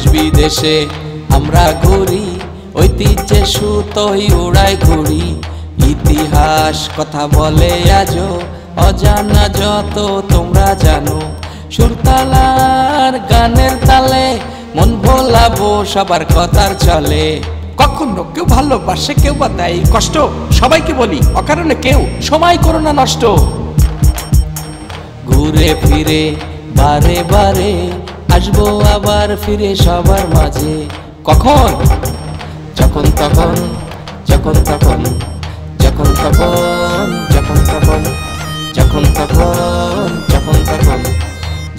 দেশ বিদেশে আমরা ঘুরি, ঐতিহ্যে সুতোই উড়াই ঘুরি। ইতিহাস কথা বলে আজও অজানা যত তোমরা জানো। সুরতালার গানের তালে মন ভোলাবো সবার কথার চলে। কখনো কেউ ভালোবাসে, কেউ বা দেয় কষ্ট, সবাইকে বলি অকারণে কেউ সময় করো না নষ্ট। ঘুরে ফিরে বারে বারে আসবো আবার ফিরে সবার মাঝে। কখন? যখন তখন, যখন তখন, যখন তখন, যখন তখন, যখন তখন, যখন তখন,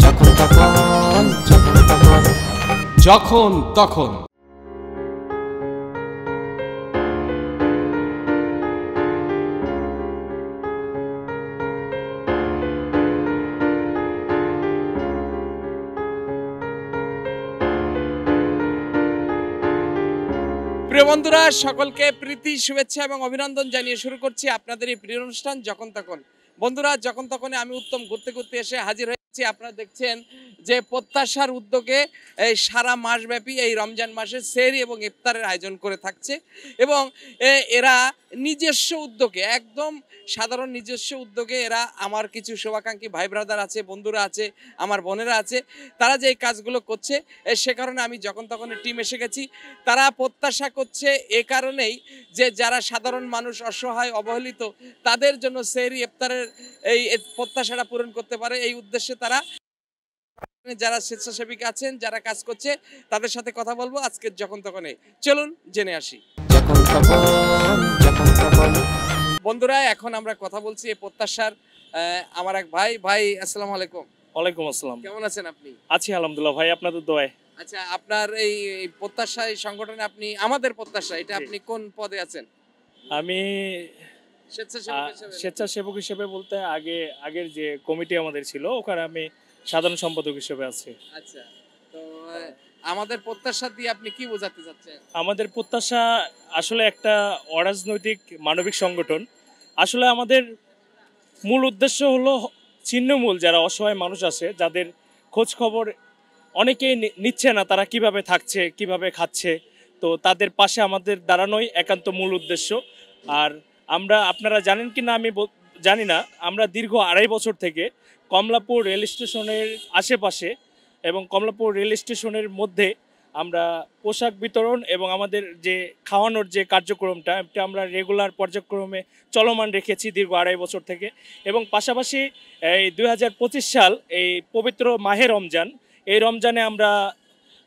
যখন তখন, যখন তখন, যখন তখন। প্রিয় বন্ধুরা, সকলকে প্রীতি শুভেচ্ছা এবং অভিনন্দন জানিয়ে শুরু করছি আপনাদের এই প্রিয় অনুষ্ঠান যখন তখন। বন্ধুরা, যখন তখন আমি উত্তম ঘুরতে ঘুরতে এসে হাজির হয়েছি। আপনারা দেখছেন যে প্রত্যাশার উদ্যোগে এই সারা মাসব্যাপী এই রমজান মাসে সেহরি এবং ইফতারের আয়োজন করে থাকছে এবং এরা নিজস্ব উদ্যোগে, একদম সাধারণ নিজস্ব উদ্যোগে এরা, আমার কিছু শুভাকাঙ্ক্ষী ভাই ব্রাদার আছে, বন্ধুরা আছে, আমার বোনেরা আছে, তারা যে এই কাজগুলো করছে সে কারণে আমি যখন তখন টিম এসে গেছি। তারা প্রত্যাশা করছে এ কারণেই যে যারা সাধারণ মানুষ, অসহায়, অবহেলিত, তাদের জন্য সেহরি ইফতারের এই প্রত্যাশাটা পূরণ করতে পারে, এই উদ্দেশ্যে তারা যারা স্বেচ্ছাসেবিকা আছেন, যারা কাজ করছে, তাদের সাথে কথা বলবো আজকের যখন তখনে। চলুন জেনে আসি। যখন তখন, যখন তখন। বন্ধুরা, এখন আমরা কথা বলছি এই প্রত্যাশার আমার এক ভাই। আসসালামু আলাইকুম। ওয়ালাইকুম আসসালাম। কেমন আছেন আপনি? আছি আলহামদুলিল্লাহ ভাই, আপনাদের দোয়ায়। আচ্ছা, আপনার এই প্রত্যাশা এই সংগঠনে আপনি, আমাদের প্রত্যাশা, এটা আপনি কোন পদে আছেন? আমি স্বেচ্ছাসেবক স্বেচ্ছাসেবক হিসেবে বলতে আগের যে কমিটি আমাদের ছিল ওখানে আমি সাধারণ সম্পাদক হিসেবে আছি। আচ্ছা, তো আমাদের প্রত্যাশা দিয়ে আপনি কি বোঝাতে চাচ্ছেন? আমাদের প্রত্যাশা আসলে একটা অরাজনৈতিক মানবিক সংগঠন। আসলে আমাদের মূল উদ্দেশ্য হলো ছিন্নমূল যারা অসহায় মানুষ আছে, যাদের খোঁজ খবর অনেকেই নিচ্ছে না, তারা কিভাবে থাকছে, কিভাবে খাচ্ছে, তো তাদের পাশে আমাদের দাঁড়ানোই একান্ত মূল উদ্দেশ্য। আর আপনারা জানেন কি না আমি জানি না, আমরা দীর্ঘ 2.5 বছর থেকে কমলাপুর রেল স্টেশনের আশেপাশে এবং কমলাপুর রেল স্টেশনের মধ্যে আমরা পোশাক বিতরণ এবং আমাদের যে খাওয়ানোর যে কার্যক্রমটা, এটা আমরা রেগুলার পর্যায়ক্রমে চলমান রেখেছি দীর্ঘ 2.5 বছর থেকে। এবং পাশাপাশি এই 2025 সাল, এই পবিত্র মাহে রমজান, এই রমজানে আমরা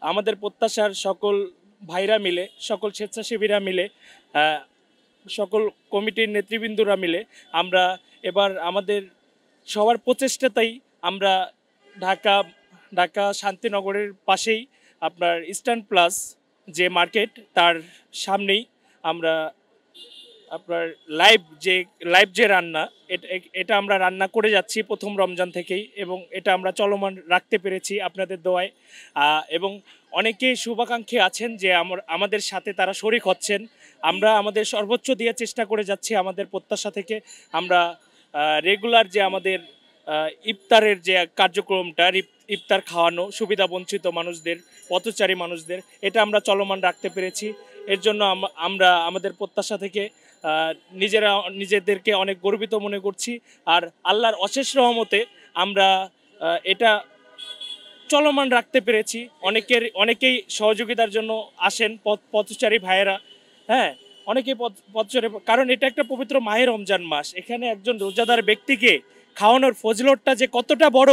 আমাদের প্রত্যাশার সকল ভাইরা মিলে, সকল স্বেচ্ছাসেবীরা মিলে, সকল কমিটির নেতৃবৃন্দরা মিলে আমরা এবার আমাদের সবার প্রচেষ্টাতেই আমরা ঢাকা শান্তিনগরের পাশেই আপনার ইস্টার্ন প্লাস যে মার্কেট, তার সামনেই আমরা আপনার লাইভ যে রান্না, এটা আমরা রান্না করে যাচ্ছি প্রথম রমজান থেকেই এবং এটা আমরা চলমান রাখতে পেরেছি আপনাদের দোয়ায়। এবং অনেকেই শুভাকাঙ্ক্ষী আছেন যে আমাদের সাথে তারা শরিক হচ্ছেন। আমরা আমাদের সর্বোচ্চ দিয়ে চেষ্টা করে যাচ্ছি। আমাদের প্রত্যাশা থেকে আমরা রেগুলার যে আমাদের ইফতারের যে কার্যক্রমটা, ইফতার খাওয়ানো সুবিধা বঞ্চিত মানুষদের, পথচারী মানুষদের, এটা আমরা চলমান রাখতে পেরেছি। এর জন্য আমরা আমাদের প্রত্যাশা থেকে নিজেদেরকে অনেক গর্বিত মনে করছি। আর আল্লাহর অশেষ রহমতে আমরা এটা চলমান রাখতে পেরেছি। অনেকেই সহযোগিতার জন্য আসেন, পথচারী ভাইয়েরা, হ্যাঁ, অনেকেই পথচারী, কারণ এটা একটা পবিত্র মাহে রমজান মাস। এখানে একজন রোজাদার ব্যক্তিকে খাওয়ানোর ফজিলতটা যে কতটা বড়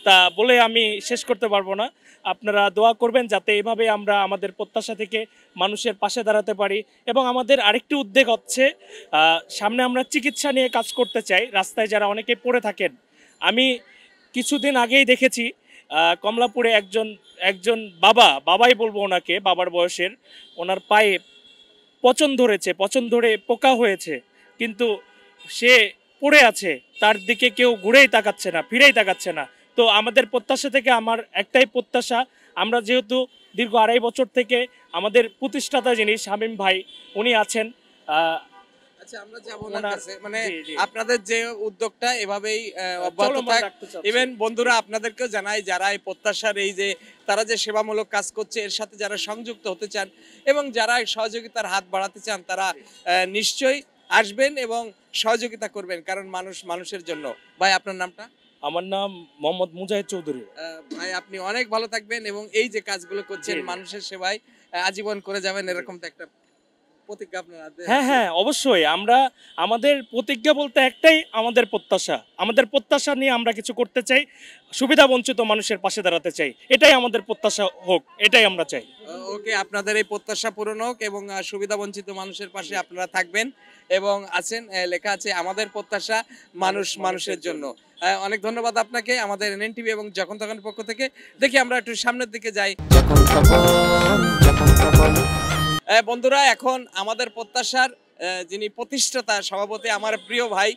তা বলে আমি শেষ করতে পারবো না। আপনারা দোয়া করবেন যাতে এভাবে আমরা আমাদের প্রত্যাশা থেকে মানুষের পাশে দাঁড়াতে পারি। এবং আমাদের আরেকটি উদ্যোগ হচ্ছে, সামনে আমরা চিকিৎসা নিয়ে কাজ করতে চাই। রাস্তায় যারা অনেকে পড়ে থাকেন, আমি কিছুদিন আগেই দেখেছি কমলাপুরে একজন বাবাই বলবো ওনাকে, বাবার বয়সের, ওনার পায়ে পচন ধরে পোকা হয়েছে, কিন্তু সে পড়ে আছে, তার দিকে কেউ ঘুরেই তাকাচ্ছে না, ফিরেই তাকাচ্ছে না। তো আমাদের প্রত্যাশা থেকে আমার একটাই প্রত্যাশা, আমরা যেহেতু দীর্ঘ 2.5 বছর থেকে আমাদের প্রতিষ্ঠাতা যিনি শামীম ভাই, উনি আছেন, আচ্ছা, আমরা যাব ওনার ওনার- কাছে। মানে জি, জি। আপনাদের যে উদ্যোগটা এভাবেই অব্যাহত চলমান থাক। রাখতে চাচ্ছি। ইভেন বন্ধুরা আপনাদেরকেও জানাই, যারা এই প্রত্যাশার এই যে তারা যে সেবামূলক কাজ করছে এর সাথে যারা সংযুক্ত হতে চান এবং যারা এই সহযোগিতার হাত বাড়াতে চান, তারা নিশ্চয়ই আসবেন এবং সহযোগিতা করবেন, কারণ মানুষ মানুষের জন্য। ভাই, আপনার নামটা? আমার নাম মোহাম্মদ মুজাহিদ চৌধুরী। ভাই, আপনি অনেক ভালো থাকবেন এবং এই যে কাজগুলো করছেন জি, জি। মানুষের সেবায় আজীবন করে যাবেন, এরকম তো একটা প্রতিজ্ঞা আপনারা হ্যাঁ হ্যাঁ, অবশ্যই। আমরা আমাদের প্রতিজ্ঞা বলতে একটাই, আমাদের প্রত্যাশা। আমাদের প্রত্যাশা নিয়ে আমরা কিছু করতে চাই, সুবিধা বঞ্চিত মানুষের পাশে দাঁড়াতে চাই। এটাই আমাদের প্রত্যাশা হোক, এটাই আমরা চাই। ওকে, আপনাদের এই প্রত্যাশা পূরণ হোক এবং সুবিধা বঞ্চিত মানুষের পাশে আপনারা থাকবেন এবং আছেন। লেখা আছে আমাদের প্রত্যাশা মানুষ মানুষের জন্য। অনেক ধন্যবাদ আপনাকে আমাদের এনএন টিভি এবং যখন তখন পক্ষ থেকে। দেখি আমরা একটু সামনের দিকে যাই। যখন তখন যখন তখন বন্ধুরা, এখন আমাদের প্রত্যাশার যিনি প্রতিষ্ঠাতা সভাপতি, আমার প্রিয় ভাই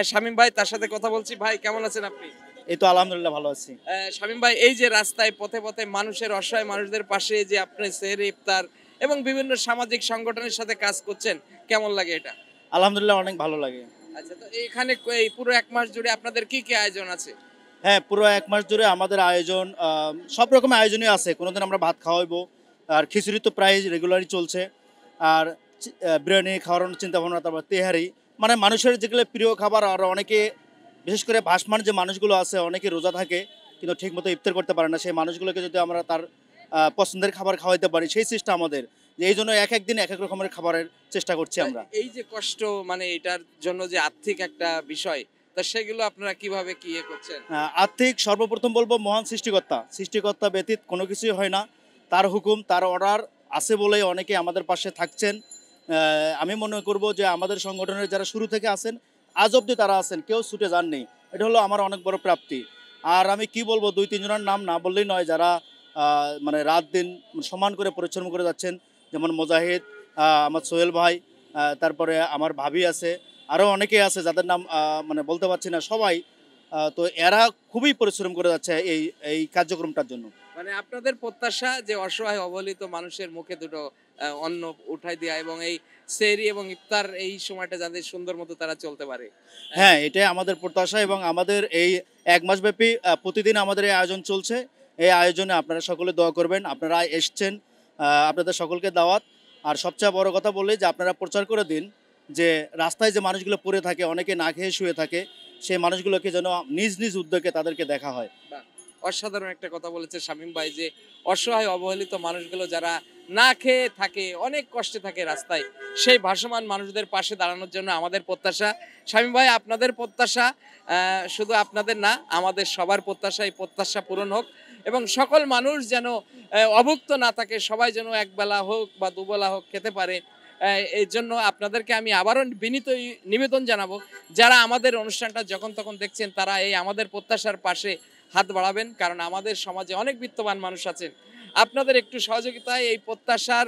শামীম ভাই, তার সাথে কথা বলছি। ভাই, কেমন আছেন আপনি? এই তো আলহামদুলিল্লাহ ভালো আছি। শামীম ভাই, এই যে রাস্তায় পথে পথে মানুষের, অসহায় মানুষদের পাশে যে আপনি সেহরি, ইফতার এবং বিভিন্ন সামাজিক সংগঠনের সাথে কাজ করছেন, কেমন লাগে এটা? আলহামদুলিল্লাহ অনেক ভালো লাগে। আচ্ছা, তো এখানে এই পুরো এক মাস জুড়ে আপনাদের কি কি আয়োজন আছে? হ্যাঁ, পুরো এক মাস ধরে আমাদের আয়োজন, সব রকমের আয়োজনই আছে। কোনোদিন আমরা ভাত খাওয়াইবো, আর খিচুড়ি তো প্রায় রেগুলারই চলছে, আর বিরিয়ানি খাওয়ানোর চিন্তা ভাবনা, তারপর তেহারি, মানে মানুষের যেগুলো প্রিয় খাবার। আর অনেকে, বিশেষ করে ভাসমান যে মানুষগুলো আছে, অনেকে রোজা থাকে কিন্তু ঠিকমতো ইফতার করতে পারে না, সেই মানুষগুলোকে যদি আমরা তার পছন্দের খাবার খাওয়াইতে পারি, সেই চেষ্টা আমাদের। যে এই জন্য এক একদিন এক এক রকমের খাবারের চেষ্টা করছি আমরা। এই যে কষ্ট, মানে এটার জন্য যে আর্থিক একটা বিষয়, তা সেগুলো আপনারা কিভাবে কি করছেন? আর্থিক সর্বপ্রথম বলবো মহান সৃষ্টিকর্তা ব্যতীত কোনো কিছুই হয় না। তার হুকুম, তার অর্ডার আছে বলেই অনেকে আমাদের পাশে থাকছেন। আমি মনে করব যে আমাদের সংগঠনের যারা শুরু থেকে আছেন, আজ অবধি তারা আছেন, কেউ ছুটে যাননি। এটা হলো আমার অনেক বড় প্রাপ্তি। আর আমি কি বলবো, 2-3 জনের নাম না বললেই নয়, যারা মানে রাত দিন সমান করে পরিশ্রম করে যাচ্ছেন। যেমন মুজাহিদ, আমার সোহেল ভাই, তারপরে আমার ভাবি আছে, আরও অনেকে আছে যাদের নাম মানে বলতে পারছি না সবাই। তো এরা খুবই পরিশ্রম করে যাচ্ছে এই কার্যক্রমটার জন্য। মানে আপনাদের প্রত্যাশা যে অসহায় অবহেলিত মানুষের মুখে দুটো অন্ন উঠাই দেওয়া এবং এই সেহরি এবং ইফতার এই সময়টা যাতে সুন্দর মতো তারা চলতে পারে। হ্যাঁ, এটাই আমাদের প্রত্যাশা এবং আমাদের এই এক মাসব্যাপী প্রতিদিন আমাদের এই আয়োজন চলছে। এই আয়োজনে আপনারা সকলে দোয়া করবেন। আপনারা এসছেন, আপনাদের সকলকে দাওয়াত। আর সবচেয়ে বড় কথা বললে যে আপনারা প্রচার করে দিন যে রাস্তায় যে মানুষগুলো পড়ে থাকে, অনেকে না খেয়ে শুয়ে থাকে, সেই মানুষগুলোকে যেন নিজ নিজ উদ্যোগে তাদেরকে দেখা হয়। অসাধারণ একটা কথা বলেছে শামীম ভাই, যে অসহায় অবহেলিত মানুষগুলো যারা না খেয়ে থাকে, অনেক কষ্টে থাকে রাস্তায়, সেই ভাসমান মানুষদের পাশে দাঁড়ানোর জন্য আমাদের প্রত্যাশা। শামীম ভাই, আপনাদের প্রত্যাশা শুধু আপনাদের না, আমাদের সবার প্রত্যাশা, এই প্রত্যাশা পূরণ হোক এবং সকল মানুষ যেন অভুক্ত না থাকে, সবাই যেন একবেলা হোক বা দুবেলা হোক খেতে পারে। এই জন্য আপনাদেরকে আমি আবারও বিনীত নিবেদন জানাবো, যারা আমাদের অনুষ্ঠানটা যখন তখন দেখছেন, তারা এই আমাদের প্রত্যাশার পাশে হাত বাড়াবেন, কারণ আমাদের সমাজে অনেক বিত্তবান মানুষ আছেন। আপনাদের একটু সহযোগিতায় এই প্রত্যাশার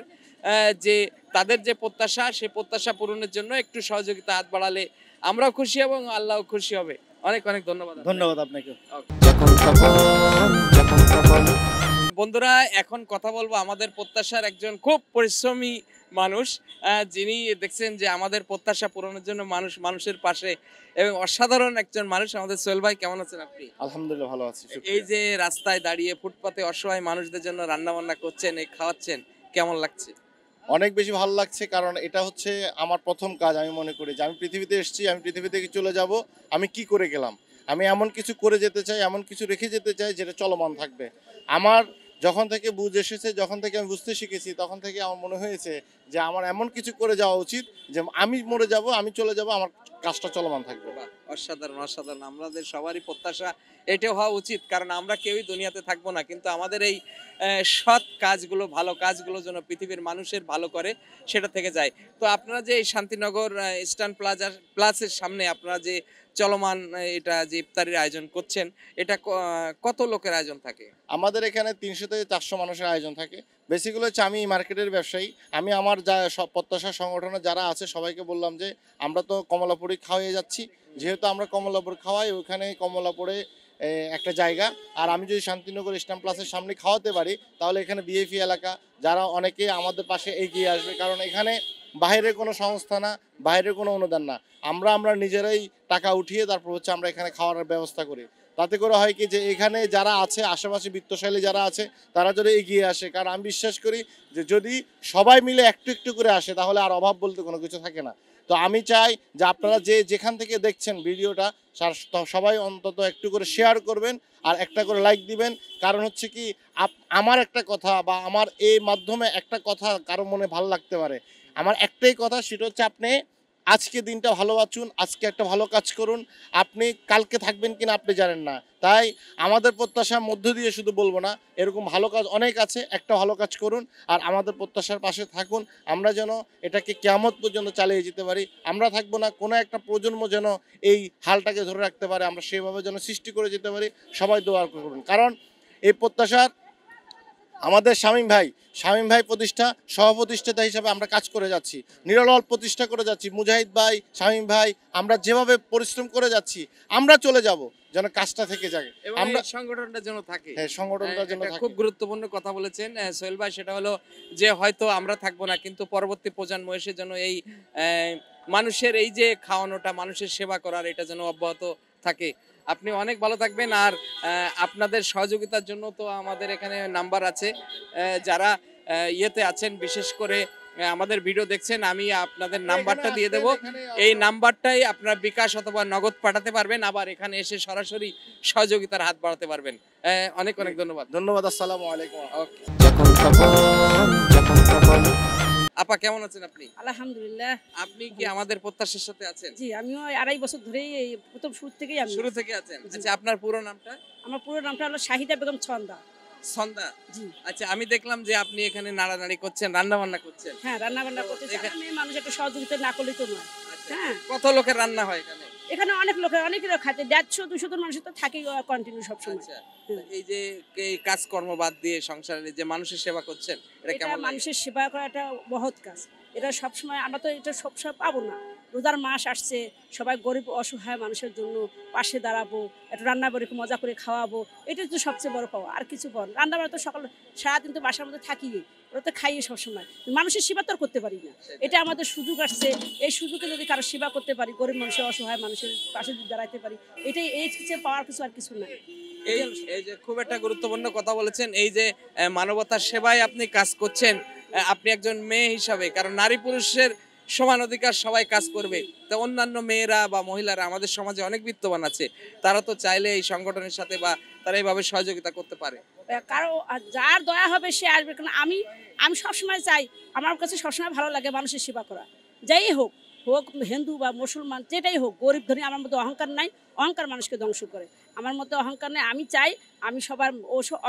যে তাদের যে প্রত্যাশা, সেই প্রত্যাশা পূরণের জন্য একটু সহযোগিতা হাত বাড়ালে আমরাও খুশি এবং আল্লাহও খুশি হবে। অনেক অনেক ধন্যবাদ। ধন্যবাদ আপনাকে। যখন তখন যখন তখন বন্ধুরা, এখন কথা বলবো আমাদের প্রত্যাশার একজন খুব পরিশ্রমী মানুষ, যিনি দেখছেন যে আমাদের প্রত্যাশা পূরণের জন্য মানুষ মানুষের পাশে এবং অসাধারণ একজন মানুষ, আমাদের সোহেল ভাই। কেমন আছেন আপনি? আলহামদুলিল্লাহ ভালো আছি। এই যে রাস্তায় দাঁড়িয়ে ফুটপাতে অসহায় মানুষদের জন্য রান্না বান্না করছেন, এই খাওয়াচ্ছেন, কেমন লাগছে? অনেক বেশি ভালো লাগছে, কারণ এটা হচ্ছে আমার প্রথম কাজ। আমি মনে করি যে আমি পৃথিবীতে এসেছি, আমি পৃথিবী থেকে চলে যাব, আমি কি করে গেলাম? আমি এমন কিছু করে যেতে চাই, এমন কিছু রেখে যেতে চাই যেটা চলমান থাকবে। আমার যখন থেকে বুঝ এসেছে, যখন থেকে আমি বুঝতে শিখেছি, তখন থেকে আমার মনে হয়েছে যে আমার এমন কিছু করে যাওয়া উচিত যে আমি মরে যাব, আমি চলে যাব, আমার কাজটা চলমান থাকবে। বাহ, অসাধারণ অসাধারণ। আমাদের সবারই প্রত্যাশা এটা হওয়া উচিত, কারণ আমরা কেউই দুনিয়াতে থাকবো না, কিন্তু আমাদের এই সৎ কাজগুলো, ভালো কাজগুলো যেন পৃথিবীর মানুষের ভালো করে, সেটা থেকে যায়। তো আপনারা যে এই শান্তিনগর ইস্টার্ন প্লাসের সামনে আপনারা যে চলমান এটা যে ইফতারির আয়োজন করছেন, এটা কত লোকের আয়োজন থাকে? আমাদের এখানে 300 থেকে 400 মানুষের আয়োজন থাকে। বেসিক্যালি হচ্ছে আমি মার্কেটের ব্যবসায়ী। আমি আমার যা সব প্রত্যাশা সংগঠনে যারা আছে সবাইকে বললাম যে আমরা তো কমলাপুরে খাওয়াই যাচ্ছি, যেহেতু আমরা কমলাপুর খাওয়াই, ওখানে কমলাপুরে একটা জায়গা, আর আমি যদি শান্তিনগর ইস্টার্ন প্লাসের সামনে খাওয়াতে পারি, তাহলে এখানে বিএফি এলাকা যারা অনেকে আমাদের পাশে এগিয়ে আসবে, কারণ এখানে বাইরের কোনো সংস্থা না, বাইরের কোনো অনুদান না, আমরা নিজেরাই টাকা উঠিয়ে তারপর হচ্ছে আমরা এখানে খাওয়ার ব্যবস্থা করি। তাতে করে হয় কি যে এখানে যারা আছে আশেপাশে বিত্তশালী যারা আছে তারা যদি এগিয়ে আসে, কারণ আমি বিশ্বাস করি যে যদি সবাই মিলে একটু একটু করে আসে তাহলে আর অভাব বলতে কোনো কিছু থাকে না। তো আমি চাই যে আপনারা যেখান থেকে দেখছেন ভিডিওটা সবাই অন্তত একটু করে শেয়ার করবেন আর একটা করে লাইক দিবেন। কারণ হচ্ছে কি আমার একটা কথা বা আমার এই মাধ্যমে একটা কথা কারো মনে ভালো লাগতে পারে। আমার একটাই কথা, সেটা হচ্ছে আপনি আজকে দিনটা ভালো বাঁচুন, আজকে একটা ভালো কাজ করুন। আপনি কালকে থাকবেন কিনা আপনি জানেন না, তাই আমাদের প্রত্যাশার মধ্য দিয়ে শুধু বলবো না, এরকম ভালো কাজ অনেক আছে, একটা ভালো কাজ করুন আর আমাদের প্রত্যাশার পাশে থাকুন। আমরা যেন এটাকে কিয়ামত পর্যন্ত চালিয়ে যেতে পারি। আমরা থাকবো না, কোনো একটা প্রজন্ম যেন এই হালটাকে ধরে রাখতে পারে, আমরা সেভাবে যেন সৃষ্টি করে যেতে পারি। সবাই দোয়া করুন, কারণ এই প্রত্যাশার আমাদের শামীম ভাই সহপ্রতিষ্ঠাতা হিসাবে আমরা কাজ করে যাচ্ছি, নিরলস প্রতিষ্ঠা করে যাচ্ছি। মুজাহিদ ভাই, শামীম ভাই, আমরা যেভাবে পরিশ্রম করে যাচ্ছি আমরা চলে যাব যেন কাজটা থেকে যায়, এবং আমরা এই সংগঠনটা যেন থাকে। হ্যাঁ সংগঠনটা যেন এটা থাকে। খুব গুরুত্বপূর্ণ কথা বলেছেন সোহেল ভাই। সেটা হলো যে হয়তো আমরা থাকবো না, কিন্তু পরবর্তী প্রজন্ম এসে যেন এই মানুষের এই যে খাওয়ানোটা, মানুষের সেবা করার, এটা যেন অব্যাহত থাকে। আপনি অনেক ভালো থাকবেন। আর আপনাদের সহযোগিতার জন্য তো আমাদের এখানে নাম্বার আছে, যারা ইয়েতে আছেন, বিশেষ করে আমাদের ভিডিও দেখছেন, আমি আপনাদের নাম্বারটা দিয়ে দেব। এই নাম্বারটাই আপনারা বিকাশ অথবা নগদ পাঠাতে পারবেন, আবার এখানে এসে সরাসরি সহযোগিতার হাত বাড়াতে পারবেন। অনেক অনেক ধন্যবাদ। আসসালামু আলাইকুম। ওকে। যখন তখন আপা কেমন আছেন আপনি? আলহামদুলিল্লাহ। আপনি কি আমাদের প্রত্যাশার সাথে আছেন? জি, আমিও 2.5 বছর ধরেই এই প্রথম শুরু থেকেই আমি। শুরু থেকে আছেন? জি। আচ্ছা, আপনার পুরো নামটা? আমার পুরো নামটা হলো শাহিদা বেগম ছন্দা। সন্ধ্যা। জি। আচ্ছা, আমি দেখলাম যে আপনি এখানে নাড়ানাড়ি করছেন, রান্না বান্না করছেন। হ্যাঁ, রান্না বান্না তো করতেছি। এখানে- আমি মানুষ একটা সহযোগিতা না করলেই তো নয়। আচ্ছা, হ্যাঁ। কত লোকের রান্না হয় এখানে? এখানে অনেক লোক খাতে 150-200 জন মানুষ তো থাকেই কন্টিনিউ সবসময়। আচ্ছা, এই যে এই কাজকর্ম বাদ দিয়ে সংসারে যে মানুষের সেবা করছেন, এটা এটা কেমন লাগে? মানুষের সেবা করা একটা মহৎ কাজ। এটা সবসময় আমরা তো এটা সবসময় পাবো না। রোজার মাস আসছে, সবাই গরিব অসহায় মানুষের জন্য পাশে দাঁড়াবো, একটু রান্না করে একটু মজা করে খাওয়াবো, এটাই তো সবচেয়ে বড় পাওয়া। আর কিছু বল রান্না বান্না তো সকাল সারাদিন তো বাসার মধ্যে থাকি, ওরা তো খাইয়ে সবসময়, মানুষের সেবা তো আর করতে পারি না। এটা আমাদের সুযোগ আসছে, এই সুযোগে যদি কারো সেবা করতে পারি, গরিব মানুষের অসহায় মানুষের পাশে যদি দাঁড়াতে পারি, এটাই এই চেয়ে পাওয়ার কিছু আর কিছু নাই। এই যে খুব একটা গুরুত্বপূর্ণ কথা বলেছেন, এই যে মানবতার সেবায় আপনি কাজ করছেন, আপনি একজন মেয়ে হিসাবে, কারণ নারী পুরুষের সমান অধিকার সবাই কাজ করবে, তো অন্যান্য মেয়েরা বা মহিলারা আমাদের সমাজে অনেক বিত্তবান আছে, তারা তো চাইলে এই সংগঠনের সাথে বা তারা এইভাবে সহযোগিতা করতে পারে। কারো যার দয়া হবে সে আসবে, কারণ আমি সবসময় চাই, আমার কাছে সবসময় ভালো লাগে মানুষের সেবা করা, যাই হোক হিন্দু বা মুসলমান, যেটাই হোক, গরিব ধনী, আমার মধ্যে অহংকার নাই। অহংকার মানুষকে ধ্বংস করে, আমার মধ্যে অহংকার নেই। আমি চাই আমি সবার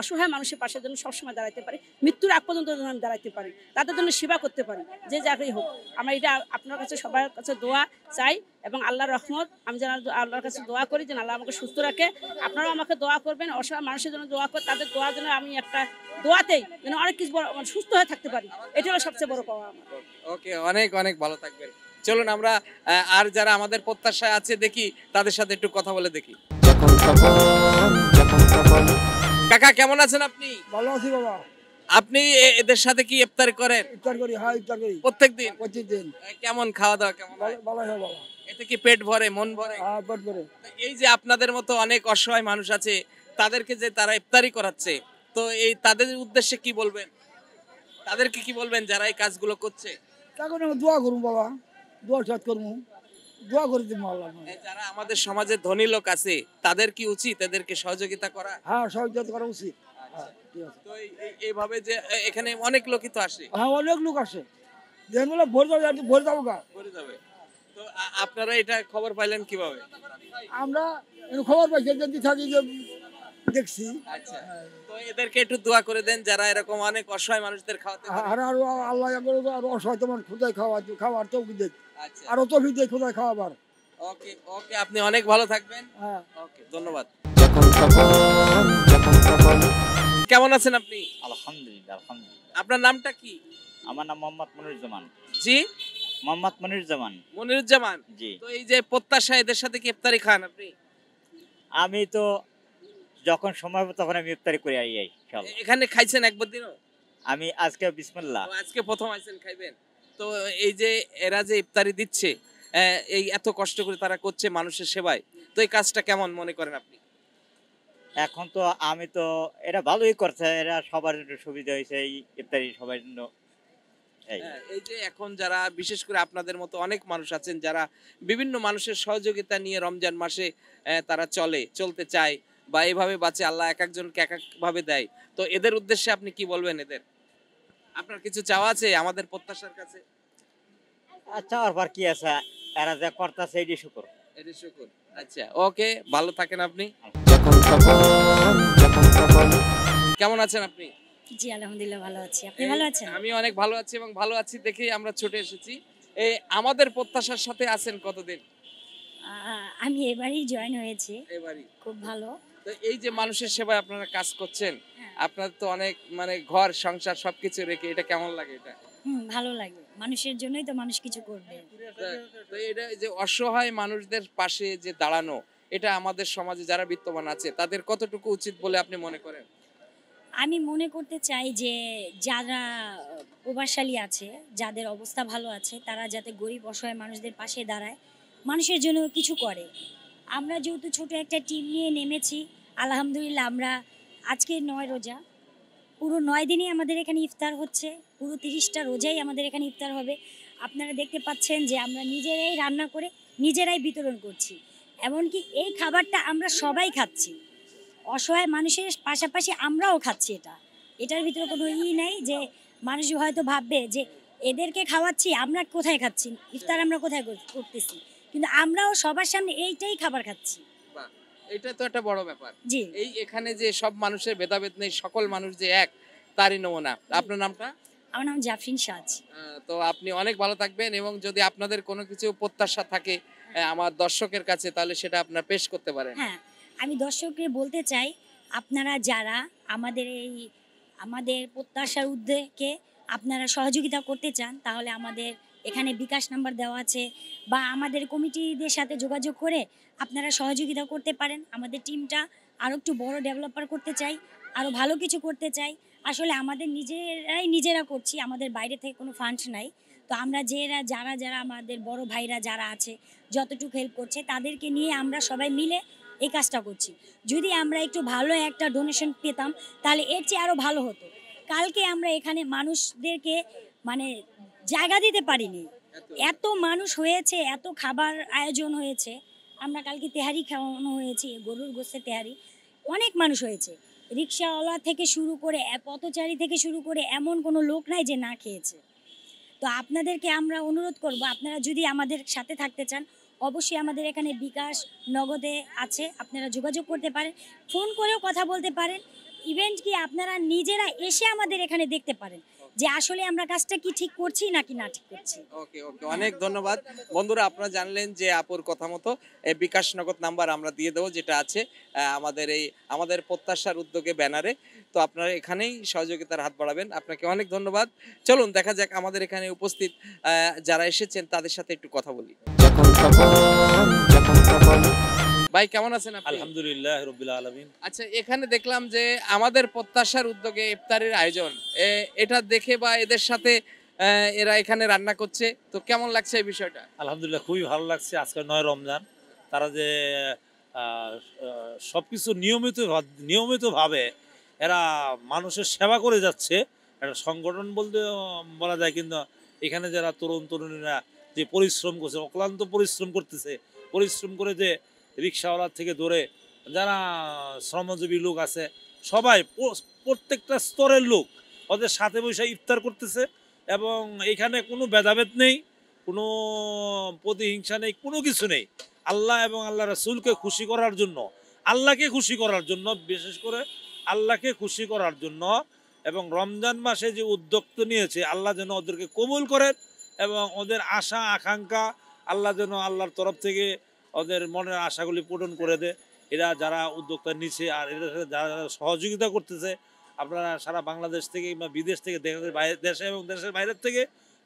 অসহায় মানুষের পাশে যেন সবসময় দাঁড়াতে পারি, মৃত্যুর আগ পর্যন্ত যেন আমি দাঁড়াতে পারি, তাদের জন্য সেবা করতে পারি, যে যাকেই হোক। আমরা এটা আপনার কাছে সবার কাছে দোয়া চাই, এবং আল্লাহর রহমত আমি যেন আল্লাহর কাছে দোয়া করি যেন আল্লাহ আমাকে সুস্থ রাখে। আপনারাও আমাকে দোয়া করবেন, অসহায় মানুষের জন্য দোয়া করে, তাদের দোয়া যেন আমি একটা দোয়াতেই যেন অনেক কিছু সুস্থ হয়ে থাকতে পারি, এটা হলো সবচেয়ে বড় পাওয়া আমার। ওকে, অনেক অনেক ভালো থাকবেন। চলুন আমরা আর যারা আমাদের প্রত্যাশায় আছে দেখি, তাদের সাথে একটু কথা বলে দেখি। যখন তখন কাকা কেমন আছেন আপনি? ভালো আছি বাবা। আপনি এদের সাথে কি ইফতার করেন ইফতার করি, হ্যাঁ ইফতার করি প্রত্যেকদিন? প্রতিদিন। কেমন খাওয়া দাওয়া কেমন হয়? ভালো হয় বাবা। এতে কি পেট ভরে, মন ভরে? হ্যাঁ পেট করে। এই যে আপনাদের মতো অনেক অসহায় মানুষ আছে, তাদেরকে যে তারা ইফতারি করাচ্ছে, তো এই তাদের উদ্দেশ্যে কি বলবেন? তাদেরকে কি বলবেন যারা এই কাজগুলো করছে? তখন আমি দোয়া করুন বাবা, দোয়া সাথ করবো, দোয়া করে দিব আল্লাহ। যারা আমাদের সমাজে ধনী লোক আছে, তাদের কি উচিত এদেরকে সহযোগিতা করা? হ্যাঁ সহযোগিতা করা উচিত। হ্যাঁ ঠিক আছে। তো এইভাবে যে এখানে অনেক লোকই তো আসে, হ্যাঁ অনেক লোক আসে, যেন বলে ভোর যাবো, ভোর যাবো গা। করে যাবে। তো আপনারা এটা খবর পাইলেন কিভাবে? আমরা খবর পাইছি, যদি থাকি যে দেখছি। আচ্ছা, তো এদেরকে একটু দোয়া করে দেন যারা এরকম অনেক অসহায় মানুষদের খাওয়াতে পারে। আর আরো আল্লাহ আরো অসহায় তোমার খোদায় খাওয়ার তৌফিক দেয়, আচ্ছা, আরো তৌফিক দেয় খোদায় খাওয়াবার। ওকে ওকে, আপনি অনেক ভালো থাকবেন। হ্যাঁ ওকে, ধন্যবাদ। যখন তখন কেমন আছেন আপনি? আলহামদুলিল্লাহ আলহামদুলিল্লাহ। আপনার নামটা কি? আমার নাম মোহাম্মদ মনিরুজ্জামান। জি, মোহাম্মদ মনিরুজ্জামান। মনিরুজ্জামান। জি। তো এই যে প্রত্যাশা, এদের সাথে কি ইফতারি খান আপনি? আমি তো যখন সময় হবে তখন আমি ইফতারি করে ইনশাআল্লাহ। এখানে খাইছেন একবার দিনও? আমি আজকে বিসমিল্লাহ। আজকে প্রথম আইছেন খাইবেন? তো তো এই যে এরা যে ইফতারি দিচ্ছে, এই এত কষ্ট করে তারা করছে মানুষের সেবায়, তো এই কাজটা কেমন মনে করেন আপনি? এখন তো আমি তো এরা ভালোই করছে, এরা সবার জন্য সুবিধা হয়েছে, এই ইফতারি সবার জন্য। এই এই যে এখন যারা বিশেষ করে আপনাদের মতো অনেক মানুষ আছেন যারা বিভিন্ন মানুষের সহযোগিতা নিয়ে রমজান মাসে তারা চলতে চায় বা এইভাবে বাঁচে, আল্লাহ এক একজনকে এক এক ভাবে দেয়, তো এদের উদ্দেশ্যে আপনি কি বলবেন? এদের আপনার কিছু চাওয়া আছে আমাদের প্রত্যাশার কাছে? আচ্ছা, আর পর কি আছে, এরা যা করতেছে এটি শুকর। এদের শুকুর। আচ্ছা, ওকে, ভালো থাকেন আপনি। যখন তখন কেমন আছেন আপনি? জি আলহামদুলিল্লাহ ভালো আছি। আপনি ভালো আছেন? আমি অনেক ভালো আছি এবং ভালো আছি দেখেই আমরা ছুটে এসেছি। এই আমাদের প্রত্যাশার সাথে আছেন কতদিন? আমি এবারই জয়েন হয়েছি। এবারই। খুব ভালো। তো এই যে মানুষের সেবায় আপনারা কাজ করছেন, হ্যাঁ। আপনার তো অনেক মানে ঘর সংসার সবকিছু রেখে, এটা কেমন লাগে? এটা ভালো লাগে। মানুষের জন্যই তো মানুষ কিছু করবে। তো এটা যে অসহায় মানুষদের পাশে যে দাঁড়ানো, এটা আমাদের সমাজে যারা বিত্তমান আছে তাদের কতটুকু উচিত বলে আপনি মনে করেন? আমি মনে করতে চাই যে যারা প্রভাবশালী আছে, যাদের অবস্থা ভালো আছে, তারা যাতে গরিব অসহায় মানুষদের পাশে দাঁড়ায়, মানুষের জন্য কিছু করে। আমরা যেহেতু ছোট একটা টিম নিয়ে নেমেছি, আলহামদুলিল্লাহ আমরা আজকে 9 রোজা, পুরো 9 দিনই আমাদের এখানে ইফতার হচ্ছে, পুরো 30টা রোজাই আমাদের এখানে ইফতার হবে। আপনারা দেখতে পাচ্ছেন যে আমরা নিজেরাই রান্না করে নিজেরাই বিতরণ করছি, এমনকি এই খাবারটা আমরা সবাই খাচ্ছি, অসহায় মানুষের পাশাপাশি আমরাও খাচ্ছি। এটার ভিতরে কোনো নেই যে মানুষ হয়তো ভাববে যে এদেরকে খাওয়াচ্ছি, আমরা কোথায় খাচ্ছি, ইফতার আমরা কোথায় করতেছি, কিন্তু আমরাও সবার সামনে এইটাই খাবার খাচ্ছি। বাহ, এটা তো একটা বড় ব্যাপার। জি, এই এখানে যে সব মানুষের ভেদাভেদ নেই, সকল মানুষ যে এক, তারই নমুনা। আপনার নামটা? আমার নাম জাফরিন সাজ। তো আপনি অনেক ভালো থাকবেন এবং যদি আপনাদের কোনো কিছু প্রত্যাশা থাকে আমার দর্শকের কাছে, তাহলে সেটা আপনার পেশ করতে পারেন। হ্যাঁ, আমি দর্শককে বলতে চাই, আপনারা যারা আমাদের প্রত্যাশার উদ্যোগে আপনারা সহযোগিতা করতে চান, তাহলে আমাদের এখানে বিকাশ নাম্বার দেওয়া আছে, বা আমাদের কমিটিদের সাথে যোগাযোগ করে আপনারা সহযোগিতা করতে পারেন। আমাদের টিমটা আরও একটু বড় ডেভেলপার করতে চাই, আরও ভালো কিছু করতে চাই। আসলে আমাদের নিজেরা করছি, আমাদের বাইরে থেকে কোনো ফান্ড নাই। তো আমরা যারা আমাদের বড় ভাইরা যারা আছে, যতটুকু হেল্প করছে, তাদেরকে নিয়ে আমরা সবাই মিলে এই কাজটা করছি। যদি আমরা একটু ভালো একটা ডোনেশন পেতাম, তাহলে এর চেয়ে আরও ভালো হতো। কালকে আমরা এখানে মানুষদেরকে মানে জায়গা দিতে পারিনি, এত মানুষ হয়েছে, এত খাবার আয়োজন হয়েছে। আমরা কালকে তেহারি খাওয়ানো হয়েছে, গরুর গোশতের তেহারি, অনেক মানুষ হয়েছে। রিক্সাওয়ালা থেকে শুরু করে পথচারী থেকে শুরু করে এমন কোনো লোক নাই যে না খেয়েছে। তো আপনাদেরকে আমরা অনুরোধ করব, আপনারা যদি আমাদের সাথে থাকতে চান, অবশ্যই আমাদের এখানে বিকাশ নগদে আছে, আপনারা যোগাযোগ করতে পারেন, ফোন করেও কথা বলতে পারেন। ইভেন্ট কি আপনারা নিজেরা এসে আমাদের এখানে দেখতে পারেন যে আসলে আমরা কাজটা কি ঠিক করছি নাকি না ঠিক করছি। ওকে, অনেক ধন্যবাদ বন্ধুরা। আপনারা জানলেন যে আপুর কথা মতো এই বিকাশ নগদ নাম্বার আমরা দিয়ে দেবো, যেটা আছে আমাদের প্রত্যাশার উদ্যোগে ব্যানারে। তো আপনারা এখানেই সহযোগিতার হাত বাড়াবেন। আপনাকে অনেক ধন্যবাদ। চলুন দেখা যাক আমাদের এখানে উপস্থিত যারা এসেছেন তাদের সাথে একটু কথা বলি। যখন তখন ভাই কেমন আছেন আপনি? আলহামদুলিল্লাহ রাব্বিল আলামিন। আচ্ছা, এখানে দেখলাম যে আমাদের প্রত্যাশার উদ্যোগে ইফতারের আয়োজন, এটা দেখে বা এদের সাথে এরা এখানে রান্না করছে, তো কেমন লাগছে এই বিষয়টা? আলহামদুলিল্লাহ খুবই ভালো লাগছে। আজকে 9 রমজান, তারা যে সবকিছু নিয়মিতভাবে এরা মানুষের সেবা করে যাচ্ছে, একটা সংগঠন বলতে বলা যায়। কিন্তু এখানে যারা তরুণীরা যে পরিশ্রম করছে, অক্লান্ত পরিশ্রম করতেছে, পরিশ্রম করে যে রিক্সাওয়ালা থেকে ধরে যারা শ্রমজীবী লোক আছে, সবাই প্রত্যেকটা স্তরের লোক ওদের সাথে বসে ইফতার করতেছে। এবং এখানে কোনো ভেদাভেদ নেই, কোনো প্রতিহিংসা নেই, কোনো কিছু নেই। আল্লাহ এবং আল্লাহ রাসূলকে খুশি করার জন্য, আল্লাহকে খুশি করার জন্য, বিশেষ করে আল্লাহকে খুশি করার জন্য, এবং রমজান মাসে যে উদ্যোগ নিয়েছে, আল্লাহ যেন ওদেরকে কবুল করেন এবং ওদের আশা আকাঙ্ক্ষা আল্লাহ যেন আল্লাহর তরফ থেকে ওদের মনের আশাগুলি পূরণ করে দেয়। এরা যারা উদ্যোক্তা নিচ্ছে আর এদের সাথে যারা সহযোগিতা করতেছে, আপনারা সারা বাংলাদেশ থেকে বা বিদেশ থেকে, দেশে এবং দেশের বাইরের থেকে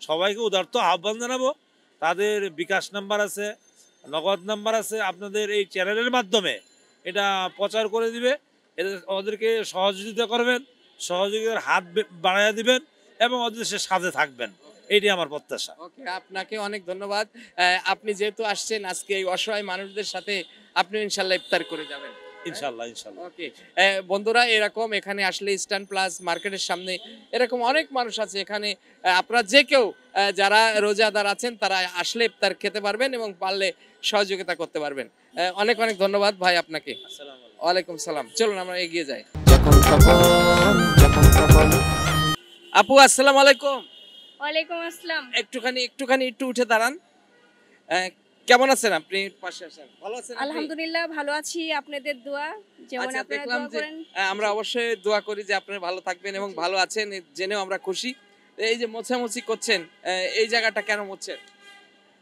সবাইকে উদারত আহ্বান জানাবো। তাদের বিকাশ নাম্বার আছে, নগদ নাম্বার আছে, আপনাদের এই চ্যানেলের মাধ্যমে এটা প্রচার করে দিবে। ওদেরকে সহযোগিতা করবেন, সহযোগিতার হাত বাড়াইয়া দিবেন এবং ওদের সাথে থাকবেন। এইটাই আমার প্রত্যাশা। ওকে, আপনাকে অনেক ধন্যবাদ। আপনি যেহেতু আসছেন আজকে এই অসহায় মানুষদের সাথে, আপনি ইনশাল্লাহ ইফতার করে যাবেন। ইনশাল্লাহ ইনশাল্লাহ। ওকে বন্ধুরা, এরকম এখানে আসলে ইস্টার্ন প্লাস মার্কেটের সামনে এরকম অনেক মানুষ আছে। এখানে আপনারা যে কেউ যারা রোজাদার আছেন তারা আসলে ইফতার খেতে পারবেন এবং পারলে সহযোগিতা করতে পারবেন। অনেক অনেক ধন্যবাদ ভাই আপনাকে। ওয়ালাইকুম সালাম। চলুন আমরা এগিয়ে যাই। যখন তখন আপু আসসালামু আলাইকুম। ওয়ালাইকুম আসসালাম। একটু উঠে দাঁড়ান। কেমন আছেন আপনি? পাশে আসেন। ভালো আছেন? আলহামদুলিল্লাহ ভালো আছি, আপনাদের দোয়া। যেমন আচ্ছা, আপনারা দেখলাম দোয়া যে করেন। আমরা অবশ্যই দোয়া করি যে আপনারা ভালো থাকবেন এবং ভালো আছেন, জেনেও আমরা খুশি। এই যে মোছামুছি করছেন, এই জায়গাটা কেন মুছছেন?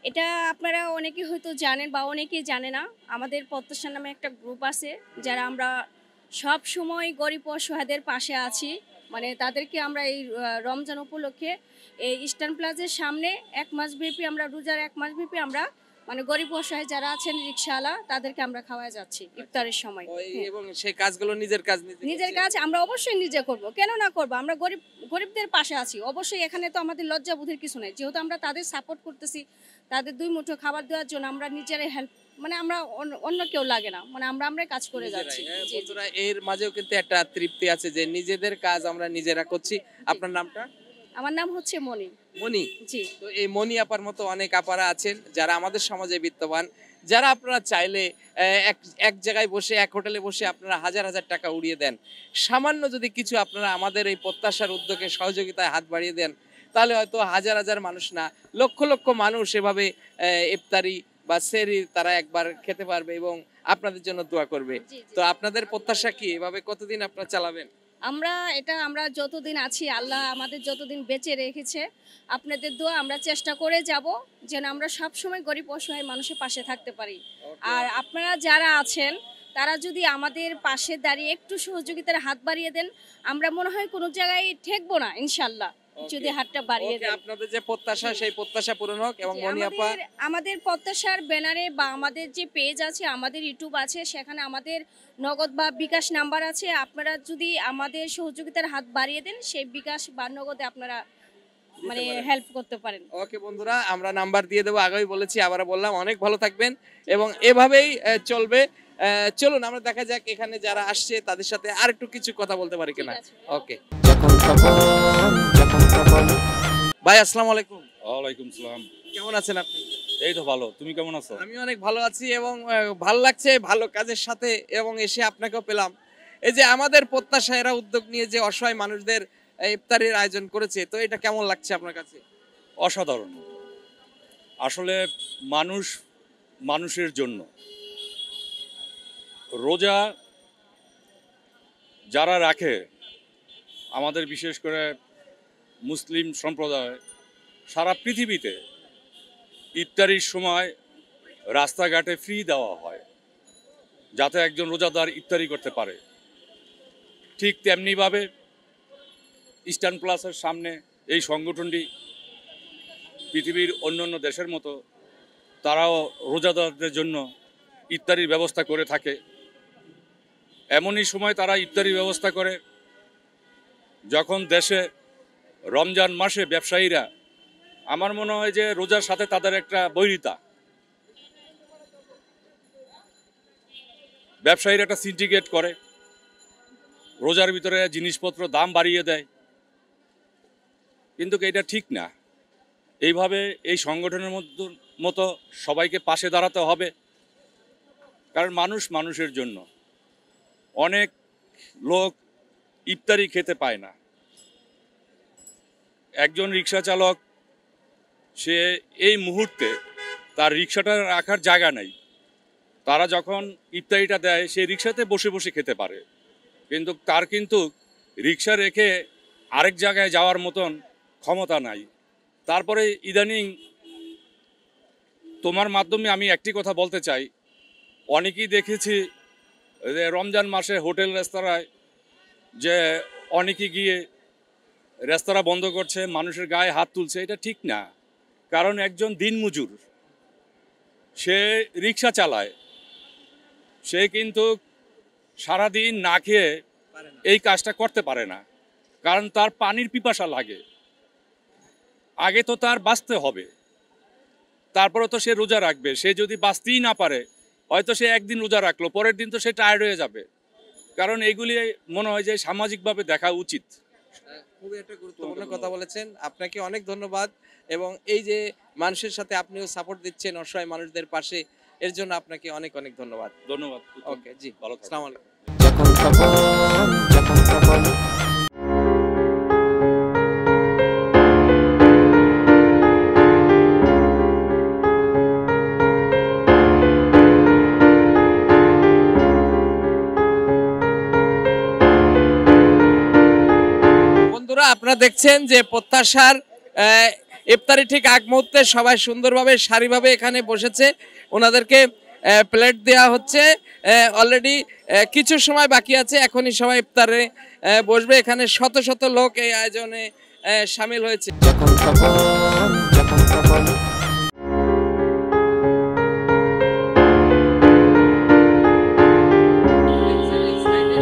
এটা আপনারা অনেকে হয়তো জানেন বা অনেকেই জানে না, আমাদের প্রত্যাশা নামে একটা গ্রুপ আছে যারা আমরা সব সময় গরিব অসহায়দের পাশে আছি। মানে তাদেরকে আমরা এই রমজান উপলক্ষে এই ইস্টার্ন প্লাজার সামনে 1 মাস ব্যাপী, আমরা রোজার 1 মাস ব্যাপী আমরা মানে গরিব অসহায় যারা আছেন রিকশাওয়ালা তাদেরকে আমরা খাওয়ায় যাচ্ছি ইফতারের সময়। হ্যাঁ। এবং সেই কাজগুলো নিজের কাজ আমরা অবশ্যই নিজে করব, কেন না করব? আমরা গরিবদের পাশে আছি অবশ্যই। এখানে তো আমাদের লজ্জা বোধের কিছু নেই, যেহেতু আমরা তাদের সাপোর্ট করতেছি, তাদের 2 মুঠো খাবার দেওয়ার জন্য আমরা নিজেরাই হেল্প, মানে আমরা অন্য কেউ লাগে না, মানে আমরাই কাজ করে যাচ্ছি। বন্ধুরা, এর মাঝেও কিন্তু একটা তৃপ্তি আছে যে নিজেদের কাজ আমরা নিজেরা করছি। আপনার নামটা? আমার নাম হচ্ছে মনি। মনি? জি। তো এই মনি আপার মতো অনেক আপারা আছেন যারা আমাদের সমাজে বিত্তবান, যারা আপনারা চাইলে এক জায়গায় বসে, এক হোটেলে বসে আপনারা হাজার হাজার টাকা উড়িয়ে দেন। সামান্য যদি কিছু আপনারা আমাদের এই প্রত্যাশার উদ্যোগে সহযোগিতায় হাত বাড়িয়ে দেন, তাহলে হয়তো হাজার হাজার মানুষ না, লক্ষ লক্ষ মানুষ এভাবে ইফতারি বা সেহরি তারা একবার খেতে পারবে এবং আপনাদের জন্য দোয়া করবে। তো আপনাদের প্রত্যাশা কি? এভাবে কতদিন আপনারা চালাবেন? আমরা যতদিন আছি, আল্লাহ আমাদের যতদিন বেঁচে রেখেছে, আপনাদের দোয়া আমরা চেষ্টা করে যাব যেন আমরা সব সময় গরিব অসহায় মানুষের পাশে থাকতে পারি। আর আপনারা যারা আছেন তারা যদি আমাদের পাশে দাঁড়িয়ে একটু সহযোগিতার হাত বাড়িয়ে দেন, আমরা মনে হয় কোনো জায়গায় ঠেকবো না ইনশাল্লাহ, যদি হাতটা বাড়িয়ে দেন। আপনাদের যে প্রত্যাশা, সেই প্রত্যাশা পূরণ হোক। এবং মনি আপা, আমাদের প্রত্যাশার ব্যানারে বা আমাদের যে পেজ আছে, আমাদের ইউটিউব আছে, সেখানে আমাদের নগদ বা বিকাশ নাম্বার আছে। আপনারা যদি আমাদের সহযোগিতার হাত বাড়িয়ে দেন, সেই বিকাশ বা নগদে আপনারা মানে হেল্প করতে পারেন। ওকে বন্ধুরা, আমরা নাম্বার দিয়ে দেবো, আগেই বলেছি, আবারও বললাম। অনেক ভালো থাকবেন এবং এভাবেই চলবে। চলুন আমরা দেখা যাক এখানে যারা আসছে তাদের সাথে আর একটু কিছু কথা বলতে পারি কিনা। ওকে ভাই, আসসালামু আলাইকুম। ওয়ালাইকুম সালাম। কেমন আছেন আপনি? এই তো ভালো, তুমি কেমন আছো? আমি অনেক ভালো আছি এবং ভালো লাগছে ভালো কাজের সাথে, এবং এসে আপনাকেও পেলাম। এই যে আমাদের প্রত্যাশা, এরা উদ্যোগ নিয়ে যে অসহায় মানুষদের ইফতারির আয়োজন করেছে, তো এটা কেমন লাগছে আপনার কাছে? অসাধারণ। আসলে মানুষের জন্য রোজা যারা রাখে, আমাদের বিশেষ করে মুসলিম সম্প্রদায় সারা পৃথিবীতে ইফতারির সময় রাস্তাঘাটে ফ্রি দেওয়া হয় যাতে একজন রোজাদার ইফতারি করতে পারে। ঠিক তেমনিভাবে ইস্টার্ন প্লাসের সামনে এই সংগঠনটি পৃথিবীর অন্যান্য দেশের মতো তারাও রোজাদারদের জন্য ইফতারির ব্যবস্থা করে থাকে। এমনই সময় তারা ইফতারির ব্যবস্থা করে যখন দেশে রমজান মাসে ব্যবসায়ীরা, আমার মনে হয় যে রোজার সাথে তাদের একটা বৈরিতা, ব্যবসায়ীরা একটা সিন্ডিকেট করে, রোজার ভিতরে জিনিসপত্র দাম বাড়িয়ে দেয়, কিন্তু এটা ঠিক না। এইভাবে এই সংগঠনের মতো সবাইকে পাশে দাঁড়াতে হবে, কারণ মানুষের জন্য। অনেক লোক ইফতারি খেতে পায় না। একজন রিক্সা চালক, সে এই মুহূর্তে তার রিক্সাটা রাখার জায়গা নেই, তারা যখন ইফতারিটা দেয় সে রিক্সাতে বসে বসে খেতে পারে, কিন্তু তার রিক্সা রেখে আরেক জায়গায় যাওয়ার মতন ক্ষমতা নাই। তারপরে ইদানিং তোমার মাধ্যমে আমি একটি কথা বলতে চাই, অনেকেই দেখেছি যে রমজান মাসে হোটেল রেস্তোরাঁয় যে অনেকে গিয়ে রেস্তোরাঁ বন্ধ করছে, মানুষের গায়ে হাত তুলছে, এটা ঠিক না। কারণ একজন দিনমজুর, সে রিক্সা চালায়, সে কিন্তু সারাদিন না খেয়ে এই কাজটা করতে পারে না, কারণ তার পানির পিপাসা লাগে। আগে তো তার বাঁচতে হবে, তারপরে তো সে রোজা রাখবে। সে যদি বাঁচতেই না পারে, হয়তো সে একদিন রোজা রাখলো, পরের দিন তো সে টায়ার্ড হয়ে যাবে। কারণ এগুলি মনে হয় যে সামাজিকভাবে দেখা উচিত। খুবই একটা গুরুত্বপূর্ণ কথা বলেছেন, আপনাকে অনেক ধন্যবাদ। এবং এই যে মানুষের সাথে আপনিও সাপোর্ট দিচ্ছেন অসহায় মানুষদের পাশে, এর জন্য আপনাকে অনেক অনেক ধন্যবাদ। ধন্যবাদ। ওকে, জি, ভালো থাকবেন। আসসালামু আলাইকুম। যখন তখন বন্ধুরা, আপনারা দেখছেন যে প্রত্যাশার ইফতারি ঠিক আগ মুহূর্তে সবাই সুন্দরভাবে সারিভাবে এখানে বসেছে, ওনাদেরকে প্লেট দেওয়া হচ্ছে। অলরেডি কিছু সময় বাকি আছে, এখনই সবাই ইফতারে বসবে। এখানে শত শত লোক এই আয়োজনে সামিল হয়েছে। যখন তখন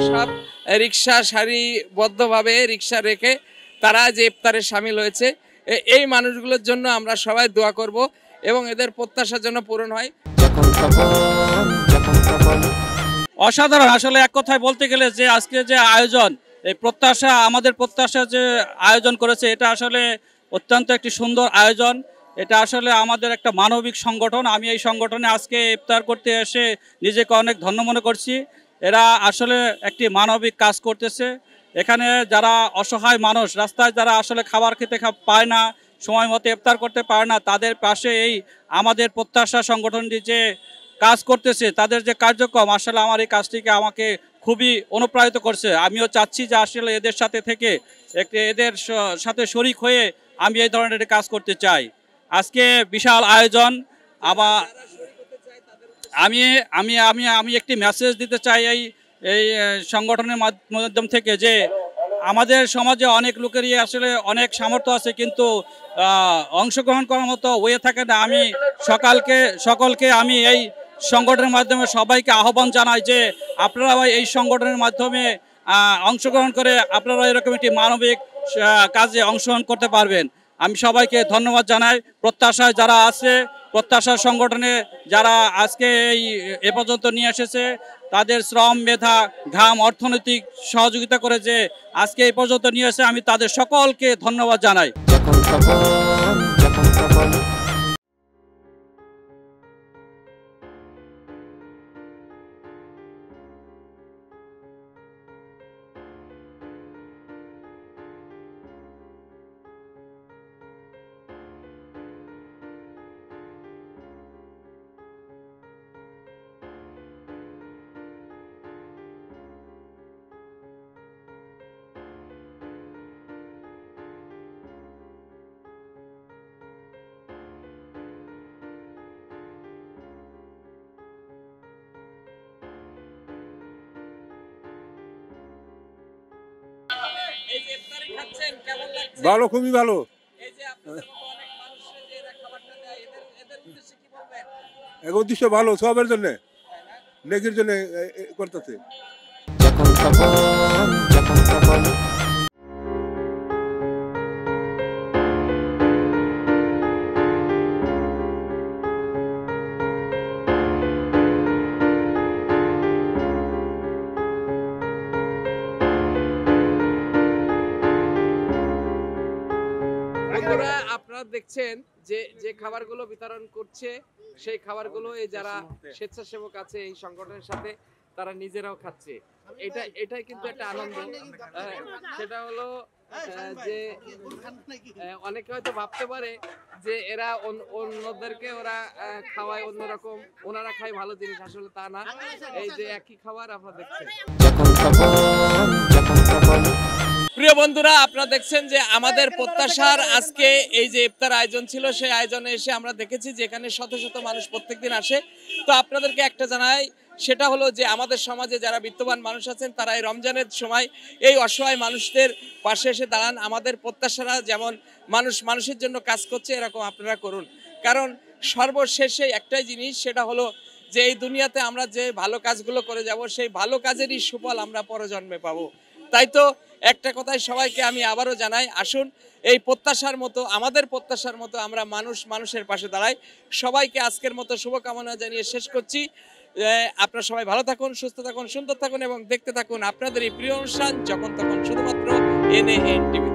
সব রিক্সা সারিবদ্ধভাবে রিক্সা রেখে তারা যে ইফতারে সামিল হয়েছে, এই মানুষগুলোর জন্য আমরা সবাই দোয়া করব এবং এদের প্রত্যাশার জন্য পূরণ হয়। যখন তখন অসাধারণ। আসলে এক কথায় বলতে গেলে যে আজকে যে আয়োজন, এই প্রত্যাশা, আমাদের প্রত্যাশা যে আয়োজন করেছে, এটা আসলে অত্যন্ত একটি সুন্দর আয়োজন। এটা আসলে আমাদের একটা মানবিক সংগঠন। আমি এই সংগঠনে আজকে ইফতার করতে এসে নিজেকে অনেক ধন্য মনে করছি। এরা আসলে একটি মানবিক কাজ করতেছে। এখানে যারা অসহায় মানুষ, রাস্তায় যারা আসলে খাবার খেতে পায় না, সময় মতো ইফতার করতে পারে না, তাদের পাশে এই আমাদের প্রত্যাশা সংগঠনটি যে কাজ করতেছে, তাদের যে কার্যক্রম, আসলে আমার এই কাজটিকে আমাকে খুবই অনুপ্রাণিত করছে। আমিও চাচ্ছি যে আসলে এদের সাথে থেকে এদের সাথে শরিক হয়ে আমি এই ধরনের কাজ করতে চাই। আজকে বিশাল আয়োজন। আবার আমি আমি আমি আমি একটি মেসেজ দিতে চাই এই সংগঠনের মাধ্যম থেকে, যে আমাদের সমাজে অনেক লোকেরই আসলে অনেক সামর্থ্য আছে, কিন্তু অংশগ্রহণ করার মতো হয়ে থাকে না। আমি সকলকে আমি এই সংগঠনের মাধ্যমে সবাইকে আহ্বান জানাই যে আপনারা এই সংগঠনের মাধ্যমে অংশগ্রহণ করে আপনারা এরকম একটি মানবিক কাজে অংশগ্রহণ করতে পারবেন। আমি সবাইকে ধন্যবাদ জানাই। প্রত্যাশায় যারা আছে, প্রত্যাশার সংগঠনে যারা আজকে এ পর্যন্ত নিয়ে এসেছে, তাদের শ্রম, মেধা, ঘাম, অর্থনৈতিক সহযোগিতা করে যে আজকে এই পর্যন্ত নিয়ে এসে, আমি তাদের সকলকে ধন্যবাদ জানাই। যখন তখন এই যে ইফতারি খাচ্ছেন, কেমন লাগছে? ভালো, খুবই ভালো। এই যে আপনাদের মতো অনেক মানুষ যে এরা খাবারটা দেয়, এদের উদ্দেশ্যে কি বলবেন? এক উদ্দেশ্য ভালো, সবের জন্য, নেকির জন্য করতেছে। যখন তখন বন্ধুরা, আপনারা দেখছেন যে যে খাবারগুলো বিতরণ করছে, সেই খাবারগুলো এই যারা স্বেচ্ছাসেবক আছে এই সংগঠনের সাথে, তারা নিজেরাও খাচ্ছে। এটাই কিন্তু একটা আনন্দ। সেটা হলো যে অনেকে হয়তো ভাবতে পারে যে এরা অন্যদেরকে ওরা খাওয়ায় অন্যরকম, ওনারা খায় ভালো জিনিস, আসলে তা না। এই যে একই খাবার আপনারা দেখছেন। যখন তখন প্রিয় বন্ধুরা, আপনারা দেখছেন যে আমাদের প্রত্যাশার আজকে এই যে ইফতার আয়োজন ছিল, সেই আয়োজনে এসে আমরা দেখেছি যে এখানে শত শত মানুষ প্রত্যেকদিন আসে। তো আপনাদেরকে একটা জানাই, সেটা হলো যে আমাদের সমাজে যারা বিত্তবান মানুষ আছেন, তারা এই রমজানের সময় এই অসহায় মানুষদের পাশে এসে দাঁড়ান। আমাদের প্রত্যাশারা যেমন মানুষের জন্য কাজ করছে, এরকম আপনারা করুন। কারণ সর্বশেষে একটাই জিনিস, সেটা হলো যে এই দুনিয়াতে আমরা যে ভালো কাজগুলো করে যাব, সেই ভালো কাজেরই সুফল আমরা পরজন্মে পাবো। তাই তো একটা কথাই সবাইকে আমি আবারও জানাই, আসুন এই প্রত্যাশার মতো, আমাদের প্রত্যাশার মতো আমরা মানুষের পাশে দাঁড়াই। সবাইকে আজকের মতো শুভকামনা জানিয়ে শেষ করছি। আপনারা সবাই ভালো থাকুন, সুস্থ থাকুন, সুন্দর থাকুন এবং দেখতে থাকুন আপনাদের এই প্রিয় অনুষ্ঠান যখন তখন, শুধুমাত্র NAN টিভি।